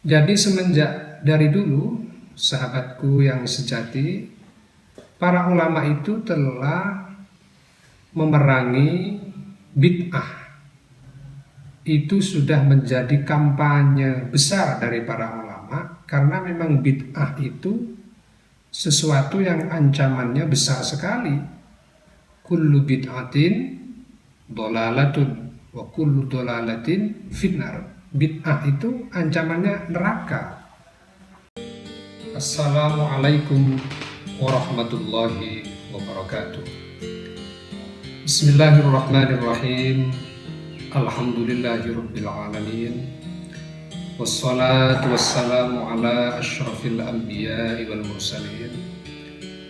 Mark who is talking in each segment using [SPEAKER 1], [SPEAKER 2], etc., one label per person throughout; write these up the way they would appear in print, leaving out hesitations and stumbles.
[SPEAKER 1] Jadi semenjak dari dulu, sahabatku yang sejati, para ulama itu telah memerangi bid'ah. Itu sudah menjadi kampanye besar dari para ulama, karena memang bid'ah itu sesuatu yang ancamannya besar sekali. Kullu bid'atin dolalatun wa kullu dolalatin finnar. Bid'ah itu ancamannya neraka. Assalamualaikum warahmatullahi wabarakatuh. Bismillahirrahmanirrahim. Alhamdulillahirabbil alamin. Wassalatu wassalamu ala asyrafil anbiya'i wal mursalin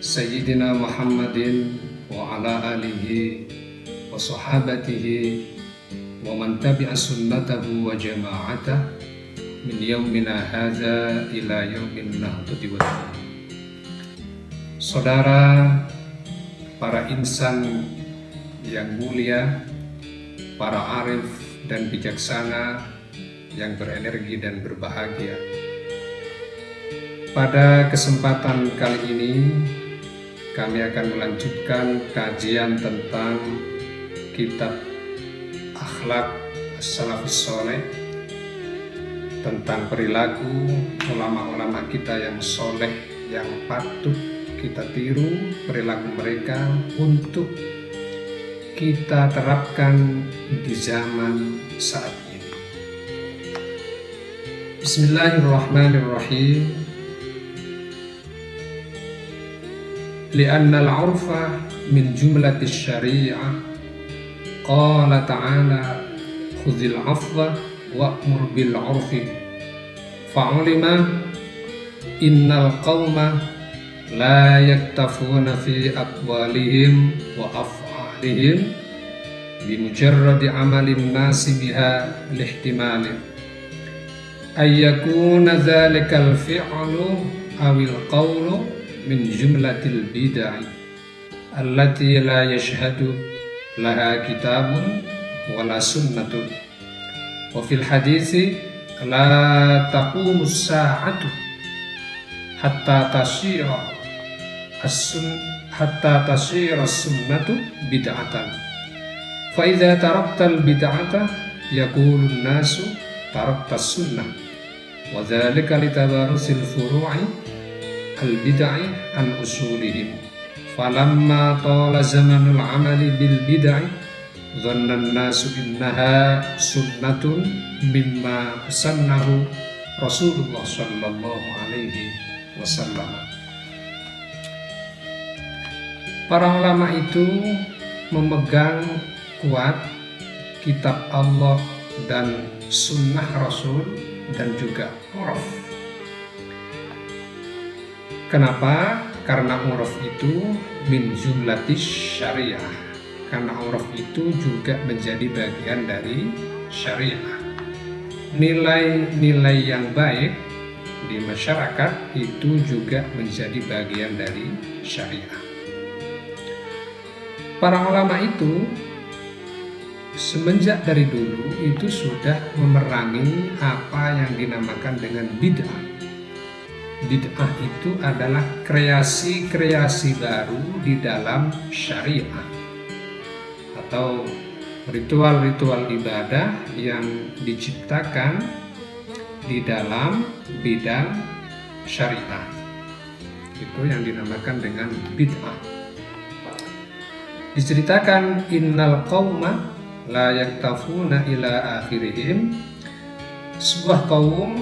[SPEAKER 1] Sayyidina Muhammadin wa ala alihi wa sahabatihi wa man tabi'a sunnatahu wa jama'atah min yaumina hadza ila yaumin nahdati wa Saudara, para insan yang mulia, para arif dan bijaksana yang berenergi dan berbahagia. Pada kesempatan kali ini kami akan melanjutkan kajian tentang kitab Akhlak As-Salafus Sholeh, tentang perilaku ulama-ulama kita yang soleh, yang patut kita tiru perilaku mereka untuk kita terapkan di zaman saat ini. Bismillahirrahmanirrahim. Li'anna al-'urfa min jumlatis syari'ah. Qala ta'ala khudhil 'afwa wa'mur bil 'urfi. Fa'ulima innal qauma la yaktafuna fi aqwalihim wa af'alihim bimujarradi 'amalin nasi biha lihtimali ay yakuna dhalikal fi'lu awil qawlu min jumlatil bid'ah allati la yashhadu laha kitabun wala sunnatun wa fil hadisi la taqumus sa'atu hatta tasira as-sunnatu bid'atan fa idza taraktal bid'ata yaqulun nasu taraktas sunnah wa dzalika litabarusil furu'i al-bid'i an usulihim. Falamma tala zamanul amali bil bid'ah dhanna an-nasu innaha sunnatun mimma sannahu Rasulullah sallallahu alaihi wasallam. Para ulama itu memegang kuat kitab Allah dan sunnah Rasul dan juga uruf. Kenapa? Karena uruf itu min jumlatis syariah. Karena uruf itu juga menjadi bagian dari syariah. Nilai-nilai yang baik di masyarakat itu juga menjadi bagian dari syariah. Para ulama itu semenjak dari dulu itu sudah memerangi apa yang dinamakan dengan bid'ah. Bid'ah itu adalah kreasi-kreasi baru di dalam syariah atau ritual-ritual ibadah yang diciptakan di dalam bidang syariah. Itu yang dinamakan dengan bid'ah. Diceritakan innal qauma la yaktafuna ila akhirihim. Sebuah kaum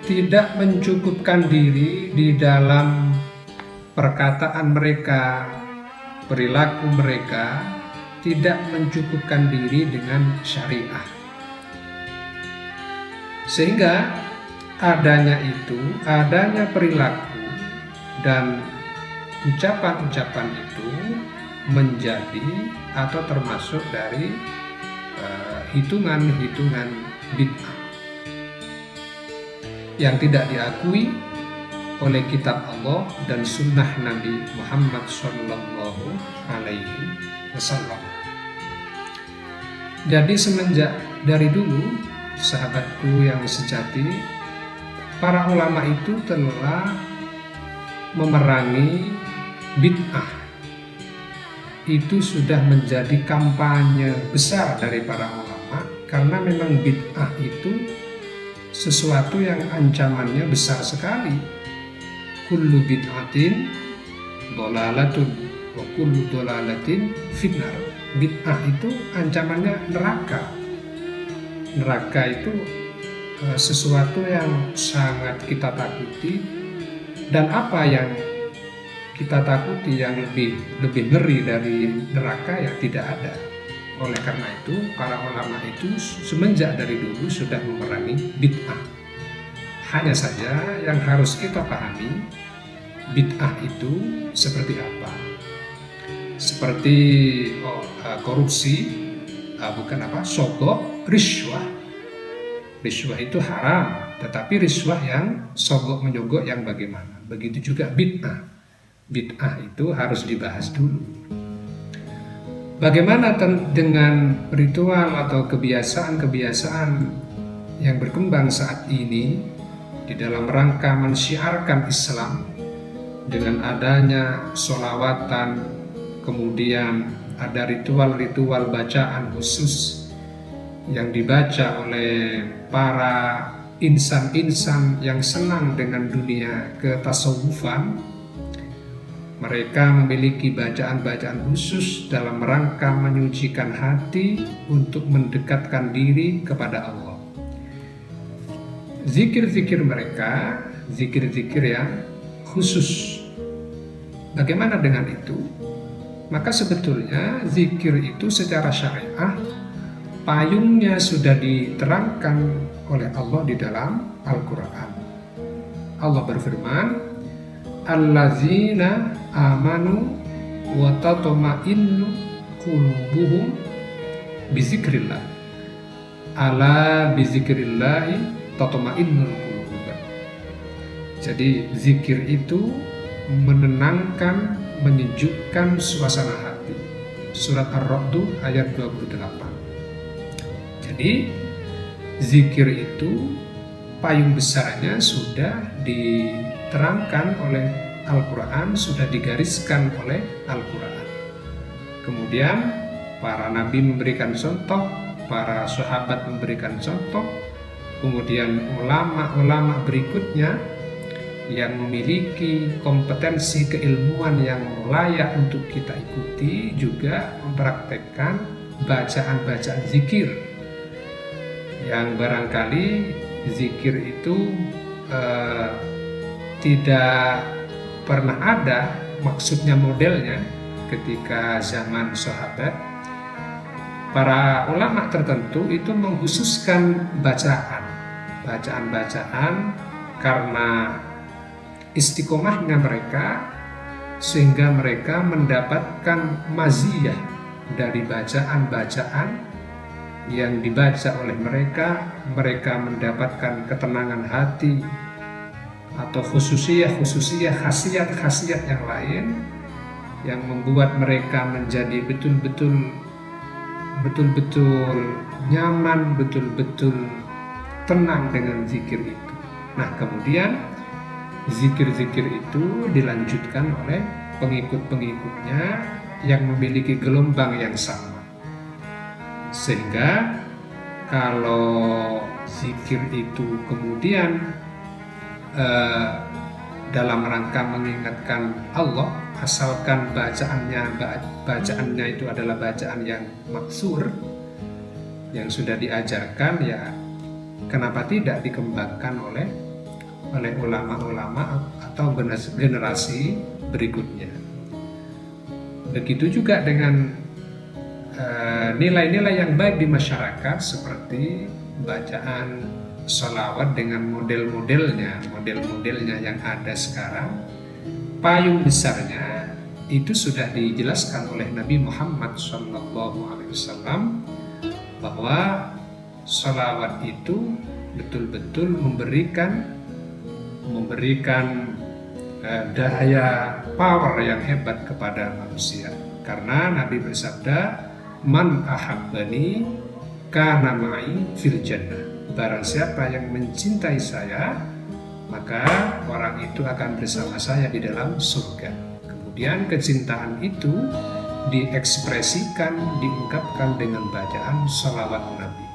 [SPEAKER 1] tidak mencukupkan diri di dalam perkataan mereka, perilaku mereka, tidak mencukupkan diri dengan syariah. Sehingga adanya perilaku dan ucapan-ucapan itu menjadi atau termasuk dari hitungan-hitungan bid'ah yang tidak diakui oleh kitab Allah dan sunnah Nabi Muhammad Sallallahu Alaihi Wasallam. Jadi semenjak dari dulu sahabatku yang sejati, para ulama itu telah memerangi bid'ah. Itu sudah menjadi kampanye besar dari para ulama, karena memang bid'ah itu sesuatu yang ancamannya besar sekali. Kullu bid'atin dolalatun wa kullu dolalatin finnar. Bid'ah itu ancamannya neraka. Neraka itu sesuatu yang sangat kita takuti, dan apa yang kita takuti yang lebih ngeri dari neraka ya tidak ada. Oleh karena itu para ulama itu semenjak dari dulu sudah memerangi bid'ah. Hanya saja yang harus kita pahami, bid'ah itu seperti apa? Seperti korupsi, sogok, riswah. Riswah itu haram, tetapi riswah yang sogok menyogok yang bagaimana? Begitu juga bid'ah. Bid'ah itu harus dibahas dulu. Bagaimana dengan ritual atau kebiasaan-kebiasaan yang berkembang saat ini di dalam rangka mensyiarkan Islam dengan adanya sholawatan, kemudian ada ritual-ritual bacaan khusus yang dibaca oleh para insan-insan yang senang dengan dunia ketasawufan. Mereka memiliki bacaan-bacaan khusus dalam rangka menyucikan hati untuk mendekatkan diri kepada Allah. Zikir-zikir mereka, zikir-zikir yang khusus. Bagaimana dengan itu? Maka sebetulnya zikir itu secara syariah payungnya sudah diterangkan oleh Allah di dalam Al-Quran. Allah berfirman, allazina amanu wa tatma'innu qulubuhum bizikrillah. Ala bizikrillahi tatma'innul qulub. Jadi zikir itu menenangkan, menyejukkan suasana hati. Surat Ar-Ra'd ayat 28. Jadi zikir itu payung besarnya sudah diterangkan oleh Al-Quran, sudah digariskan oleh Al-Quran. Kemudian para nabi memberikan contoh, para sahabat memberikan contoh, kemudian ulama-ulama berikutnya yang memiliki kompetensi keilmuan yang layak untuk kita ikuti juga mempraktekkan bacaan-bacaan zikir yang barangkali zikir itu tidak pernah ada, maksudnya modelnya ketika zaman sahabat. Para ulama tertentu itu mengkhususkan bacaan-bacaan karena istiqomahnya mereka, sehingga mereka mendapatkan maziyah dari bacaan-bacaan yang dibaca oleh mereka. Mereka mendapatkan ketenangan hati atau khususiyah, khasiat-khasiat yang lain yang membuat mereka menjadi betul-betul nyaman, betul-betul tenang dengan zikir itu. Nah, kemudian zikir-zikir itu dilanjutkan oleh pengikut-pengikutnya yang memiliki gelombang yang sama. Sehingga kalau zikir itu kemudian dalam rangka mengingatkan Allah, asalkan bacaannya itu adalah bacaan yang maksur, yang sudah diajarkan, ya kenapa tidak dikembangkan oleh ulama-ulama atau generasi berikutnya. Begitu juga dengan nilai-nilai yang baik di masyarakat seperti bacaan sholawat dengan model-modelnya yang ada sekarang. Payung besarnya itu sudah dijelaskan oleh Nabi Muhammad SAW bahwa sholawat itu betul-betul memberikan daya power yang hebat kepada manusia. Karena Nabi bersabda, man ahabbani kana ma'i fil jannah. barang siapa yang mencintai saya, maka orang itu akan bersama saya di dalam surga. Kemudian kecintaan itu diekspresikan, diungkapkan dengan bacaan salawat Nabi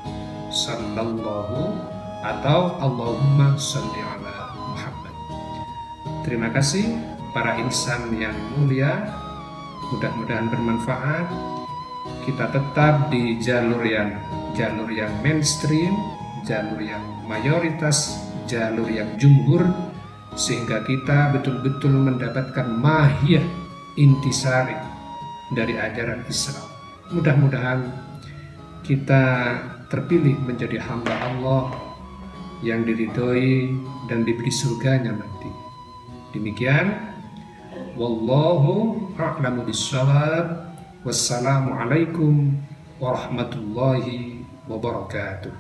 [SPEAKER 1] sallallahu atau Allahumma sholli ala Muhammad. Terima kasih para insan yang mulia, mudah-mudahan bermanfaat. Kita tetap di jalur yang mainstream, jalur yang mayoritas, jalur yang jumhur, sehingga kita betul-betul mendapatkan mahiyah intisari dari ajaran Islam. Mudah-mudahan kita terpilih menjadi hamba Allah yang diridhoi dan diberi surganya nanti. Demikian, wallahu a'lamu bishawab. Wassalamualaikum warahmatullahi wabarakatuh.